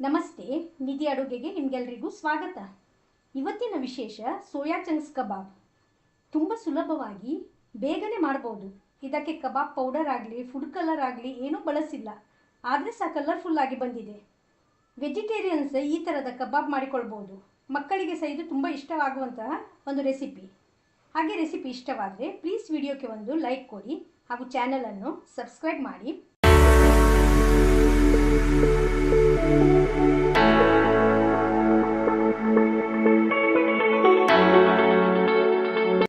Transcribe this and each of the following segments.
ನಮಸ್ತೆ, ನಿಧಿ ಅಡುಗೆಗೆ ನಿಮಗೆಲ್ಲರಿಗೂ ಸ್ವಾಗತ. ಇವತ್ತಿನ ವಿಶೇಷ ಸೋಯಾ ಚಂಕ್ಸ್ ಕಬಾಬ್. ತುಂಬ ಸುಲಭವಾಗಿ ಬೇಗನೆ ಮಾಡ್ಬೋದು. ಇದಕ್ಕೆ ಕಬಾಬ್ ಪೌಡರ್ ಆಗಲಿ ಫುಡ್ ಕಲರ್ ಆಗಲಿ ಏನೂ ಬಳಸಿಲ್ಲ, ಆದರೆ ಸಹ ಕಲರ್ಫುಲ್ ಆಗಿ ಬಂದಿದೆ. ವೆಜಿಟೇರಿಯನ್ಸ್ ಈ ಥರದ ಕಬಾಬ್ ಮಾಡಿಕೊಳ್ಬೋದು. ಮಕ್ಕಳಿಗೆ ಸಹ ಇದು ತುಂಬ ಇಷ್ಟವಾಗುವಂತಹ ಒಂದು ರೆಸಿಪಿ. ಹಾಗೆ ರೆಸಿಪಿ ಇಷ್ಟವಾದರೆ ಪ್ಲೀಸ್ ವಿಡಿಯೋಕ್ಕೆ ಒಂದು ಲೈಕ್ ಕೊಡಿ ಹಾಗೂ ಚಾನಲನ್ನು ಸಬ್ಸ್ಕ್ರೈಬ್ ಮಾಡಿ.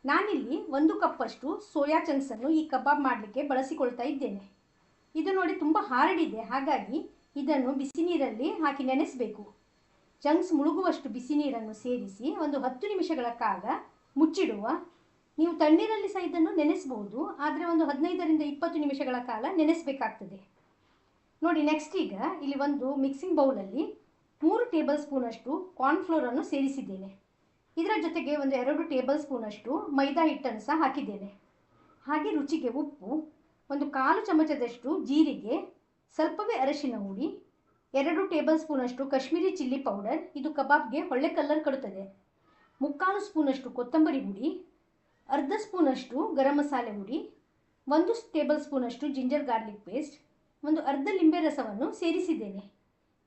ನಾನಿಲ್ಲಿ 1 ಕಪ್ಪಷ್ಟು ಸೋಯಾ ಚಂಕ್ಸನ್ನು ಈ ಕಬಾಬ್ ಮಾಡಲಿಕ್ಕೆ ಬಳಸಿಕೊಳ್ತಾ ಇದ್ದೇನೆ. ಇದು ನೋಡಿ ತುಂಬ ಹಾರ್ಡ್ ಇದೆ, ಹಾಗಾಗಿ ಇದನ್ನು ಬಿಸಿ ನೀರಲ್ಲಿ ಹಾಕಿ ನೆನೆಸಬೇಕು. ಚಂಕ್ಸ್ ಮುಳುಗುವಷ್ಟು ಬಿಸಿ ನೀರನ್ನು ಸೇರಿಸಿ ಒಂದು 10 ನಿಮಿಷಗಳ ಕಾಲ ಮುಚ್ಚಿಡುವ. ನೀವು ತಣ್ಣೀರಲ್ಲಿ ಸಹ ಇದನ್ನು ನೆನೆಸಬಹುದು, ಆದರೆ ಒಂದು 15ರಿಂದ 20 ನಿಮಿಷಗಳ ಕಾಲ ನೆನೆಸಬೇಕಾಗ್ತದೆ. ನೋಡಿ, ನೆಕ್ಸ್ಟ್ ಈಗ ಇಲ್ಲಿ ಒಂದು ಮಿಕ್ಸಿಂಗ್ ಬೌಲಲ್ಲಿ 3 ಟೇಬಲ್ ಸ್ಪೂನಷ್ಟು ಕಾರ್ನ್ಫ್ಲೋರನ್ನು ಸೇರಿಸಿದ್ದೇನೆ. ಇದರ ಜೊತೆಗೆ ಒಂದು 2 ಟೇಬಲ್ ಸ್ಪೂನಷ್ಟು ಮೈದಾ ಹಿಟ್ಟನ್ನು ಸಹ ಹಾಕಿದ್ದೇನೆ. ಹಾಗೆ ರುಚಿಗೆ ಉಪ್ಪು, ಒಂದು 1/4 ಚಮಚದಷ್ಟು ಜೀರಿಗೆ, ಸ್ವಲ್ಪವೇ ಅರಶಿನ ಹುಡಿ, 2 ಟೇಬಲ್ ಸ್ಪೂನಷ್ಟು ಕಾಶ್ಮೀರಿ ಚಿಲ್ಲಿ ಪೌಡರ್, ಇದು ಕಬಾಬ್ಗೆ ಒಳ್ಳೆ ಕಲರ್ ಕೊಡುತ್ತದೆ, 3/4 ಸ್ಪೂನಷ್ಟು ಕೊತ್ತಂಬರಿ ಹುಡಿ, ಅರ್ಧ ಸ್ಪೂನಷ್ಟು ಗರಂ ಮಸಾಲೆ ಹುಡಿ, 1 ಟೇಬಲ್ ಸ್ಪೂನಷ್ಟು ಜಿಂಜರ್ ಗಾರ್ಲಿಕ್ ಪೇಸ್ಟ್, ಒಂದು ಅರ್ಧ ಲಿಂಬೆ ರಸವನ್ನು ಸೇರಿಸಿದ್ದೇನೆ.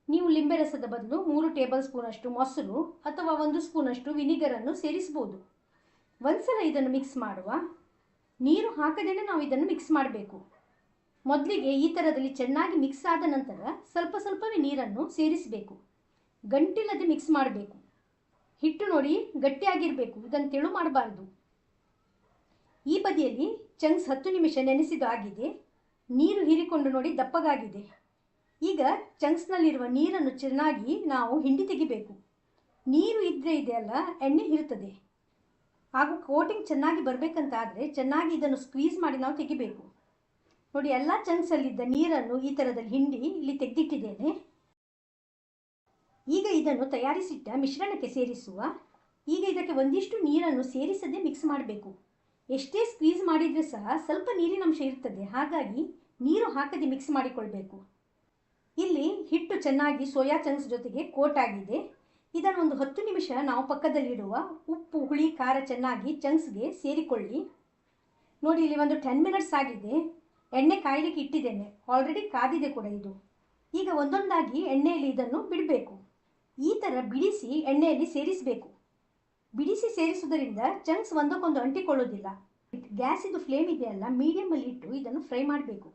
ನೀವು ಲಿಂಬೆ ರಸದ ಬದಲು 3 ಟೇಬಲ್ ಸ್ಪೂನಷ್ಟು ಮೊಸರು ಅಥವಾ 1 ಸ್ಪೂನಷ್ಟು ವಿನಿಗರನ್ನು ಸೇರಿಸಬಹುದು. ಒಂದ್ಸಲ ಇದನ್ನು ಮಿಕ್ಸ್ ಮಾಡುವ. ನೀರು ಹಾಕದೇನೆ ನಾವು ಇದನ್ನು ಮಿಕ್ಸ್ ಮಾಡಬೇಕು. ಮೊದಲಿಗೆ ಈ ಥರದಲ್ಲಿ ಚೆನ್ನಾಗಿ ಮಿಕ್ಸ್ ಆದ ನಂತರ ಸ್ವಲ್ಪವೇ ನೀರನ್ನು ಸೇರಿಸಬೇಕು. ಗಂಟಿಲ್ಲದೆ ಮಿಕ್ಸ್ ಮಾಡಬೇಕು. ಹಿಟ್ಟು ನೋಡಿ ಗಟ್ಟಿಯಾಗಿರಬೇಕು, ಇದನ್ನು ತೆಳು ಮಾಡಬಾರ್ದು. ಈ ಬದಿಯಲ್ಲಿ ಚಂಕ್ಸ್ 10 ನಿಮಿಷ ನೆನೆಸಿದ್ದು ಆಗಿದೆ. ನೀರು ಹೀರಿಕೊಂಡು ನೋಡಿ ದಪ್ಪಗಾಗಿದೆ. ಈಗ ಚಂಕ್ಸ್ನಲ್ಲಿರುವ ನೀರನ್ನು ಚೆನ್ನಾಗಿ ನಾವು ಹಿಂಡಿ ತೆಗಿಬೇಕು. ನೀರು ಇದ್ದರೆ ಇದೆಯಲ್ಲ ಎಣ್ಣೆ ಇರ್ತದೆ, ಹಾಗೂ ಕೋಟಿಂಗ್ ಚೆನ್ನಾಗಿ ಬರಬೇಕಂತಾದರೆ ಚೆನ್ನಾಗಿ ಇದನ್ನು ಸ್ಕ್ವೀಸ್ ಮಾಡಿ ನಾವು ತೆಗಿಬೇಕು. ನೋಡಿ, ಎಲ್ಲ ಚಂಕ್ಸಲ್ಲಿದ್ದ ನೀರನ್ನು ಈ ಥರದಲ್ಲಿ ಹಿಂಡಿ ಇಲ್ಲಿ ತೆಗೆದಿಟ್ಟಿದ್ದೇನೆ. ಈಗ ಇದನ್ನು ತಯಾರಿಸಿಟ್ಟ ಮಿಶ್ರಣಕ್ಕೆ ಸೇರಿಸುವ. ಈಗ ಇದಕ್ಕೆ ಒಂದಿಷ್ಟು ನೀರನ್ನು ಸೇರಿಸದೆ ಮಿಕ್ಸ್ ಮಾಡಬೇಕು. ಎಷ್ಟೇ ಸ್ಕ್ವೀಸ್ ಮಾಡಿದರೆ ಸಹ ಸ್ವಲ್ಪ ನೀರಿನಂಶ ಇರ್ತದೆ, ಹಾಗಾಗಿ ನೀರು ಹಾಕದೆ ಮಿಕ್ಸ್ ಮಾಡಿಕೊಳ್ಬೇಕು. ಇಲ್ಲಿ ಹಿಟ್ಟು ಚೆನ್ನಾಗಿ ಸೋಯಾ ಚಂಕ್ಸ್ ಜೊತೆಗೆ ಕೋಟ್ ಆಗಿದೆ. ಇದನ್ನು ಒಂದು 10 ನಿಮಿಷ ನಾವು ಪಕ್ಕದಲ್ಲಿಡುವ. ಉಪ್ಪು ಹುಳಿ ಖಾರ ಚೆನ್ನಾಗಿ ಚಂಕ್ಸ್ಗೆ ಸೇರಿಕೊಳ್ಳಿ. ನೋಡಿ, ಇಲ್ಲಿ ಒಂದು 10 ಮಿನಿಟ್ಸ್ ಆಗಿದೆ. ಎಣ್ಣೆ ಕಾಯಲಿಕ್ಕೆ ಇಟ್ಟಿದ್ದೇನೆ, ಆಲ್ರೆಡಿ ಕಾದಿದೆ ಕೂಡ ಇದು. ಈಗ ಒಂದೊಂದಾಗಿ ಎಣ್ಣೆಯಲ್ಲಿ ಇದನ್ನು ಬಿಡಬೇಕು. ಈ ಥರ ಬಿಡಿಸಿ ಎಣ್ಣೆಯಲ್ಲಿ ಸೇರಿಸಬೇಕು. ಬಿಡಿಸಿ ಸೇರಿಸುವುದರಿಂದ ಚಂಕ್ಸ್ ಒಂದಕ್ಕೊಂದು ಅಂಟಿಕೊಳ್ಳೋದಿಲ್ಲ. ಗ್ಯಾಸ್ ಇದು ಫ್ಲೇಮ್ ಇದೆಯಲ್ಲ, ಮೀಡಿಯಮಲ್ಲಿ ಇಟ್ಟು ಇದನ್ನು ಫ್ರೈ ಮಾಡಬೇಕು.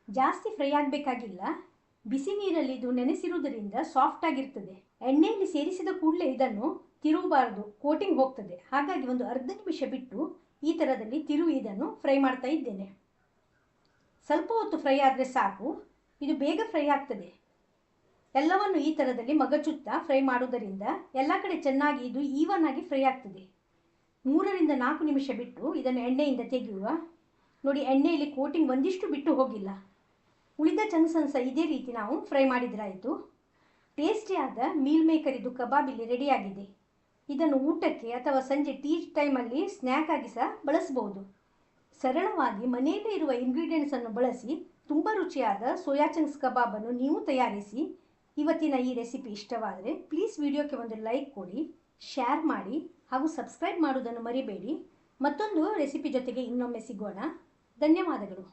ಜಾಸ್ತಿ ಫ್ರೈ ಆಗಬೇಕಾಗಿಲ್ಲ. ಬಿಸಿ ನೀರಲ್ಲಿ ಇದು ನೆನೆಸಿರುವುದರಿಂದ ಸಾಫ್ಟ್ ಆಗಿರ್ತದೆ. ಎಣ್ಣೆಯಲ್ಲಿ ಸೇರಿಸಿದ ಕೂಡಲೇ ಇದನ್ನು ತಿರುವಬಾರದು, ಕೋಟಿಂಗ್ ಹೋಗ್ತದೆ. ಹಾಗಾಗಿ ಒಂದು ಅರ್ಧ ನಿಮಿಷ ಬಿಟ್ಟು ಈ ಥರದಲ್ಲಿ ತಿರುವಿ ಇದನ್ನು ಫ್ರೈ ಮಾಡ್ತಾ ಇದ್ದೇನೆ. ಸ್ವಲ್ಪ ಹೊತ್ತು ಫ್ರೈ ಆದರೆ ಸಾಕು, ಇದು ಬೇಗ ಫ್ರೈ ಆಗ್ತದೆ. ಎಲ್ಲವನ್ನು ಈ ಥರದಲ್ಲಿ ಮಗಚುತ್ತಾ ಫ್ರೈ ಮಾಡುವುದರಿಂದ ಎಲ್ಲ ಕಡೆ ಚೆನ್ನಾಗಿ ಇದು ಈವನ್ ಆಗಿ ಫ್ರೈ ಆಗ್ತದೆ. 3ರಿಂದ 4 ನಿಮಿಷ ಬಿಟ್ಟು ಇದನ್ನು ಎಣ್ಣೆಯಿಂದ ತೆಗೆಯುವ. ನೋಡಿ, ಎಣ್ಣೆಯಲ್ಲಿ ಕೋಟಿಂಗ್ ಒಂದಿಷ್ಟು ಬಿಟ್ಟು ಹೋಗಿಲ್ಲ. ಉಳಿದ ಚಂಕ್ಸನ್ನು ಸಹ ಇದೇ ರೀತಿ ನಾವು ಫ್ರೈ ಮಾಡಿದ್ರಾಯಿತು. ಟೇಸ್ಟಿಯಾದ ಮೀಲ್ ಮೇಕರ್ ಇದು ಕಬಾಬ್ ಇಲ್ಲಿ ರೆಡಿಯಾಗಿದೆ. ಇದನ್ನು ಊಟಕ್ಕೆ ಅಥವಾ ಸಂಜೆ ಟೀ ಟೈಮಲ್ಲಿ ಸ್ನ್ಯಾಕ್ ಆಗಿ ಸಹ ಬಳಸಬಹುದು. ಸರಳವಾಗಿ ಮನೆಯಲ್ಲೇ ಇರುವ ಇಂಗ್ರೀಡಿಯೆಂಟ್ಸನ್ನು ಬಳಸಿ ತುಂಬ ರುಚಿಯಾದ ಸೋಯಾ ಚಂಕ್ಸ್ ಕಬಾಬನ್ನು ನೀವು ತಯಾರಿಸಿ. ಇವತ್ತಿನ ಈ ರೆಸಿಪಿ ಇಷ್ಟವಾದರೆ ಪ್ಲೀಸ್ ವಿಡಿಯೋಕ್ಕೆ ಒಂದು ಲೈಕ್ ಕೊಡಿ, ಶೇರ್ ಮಾಡಿ ಹಾಗೂ ಸಬ್ಸ್ಕ್ರೈಬ್ ಮಾಡುವುದನ್ನು ಮರಿಬೇಡಿ. ಮತ್ತೊಂದು ರೆಸಿಪಿ ಜೊತೆಗೆ ಇನ್ನೊಮ್ಮೆ ಸಿಗೋಣ. ಧನ್ಯವಾದಗಳು.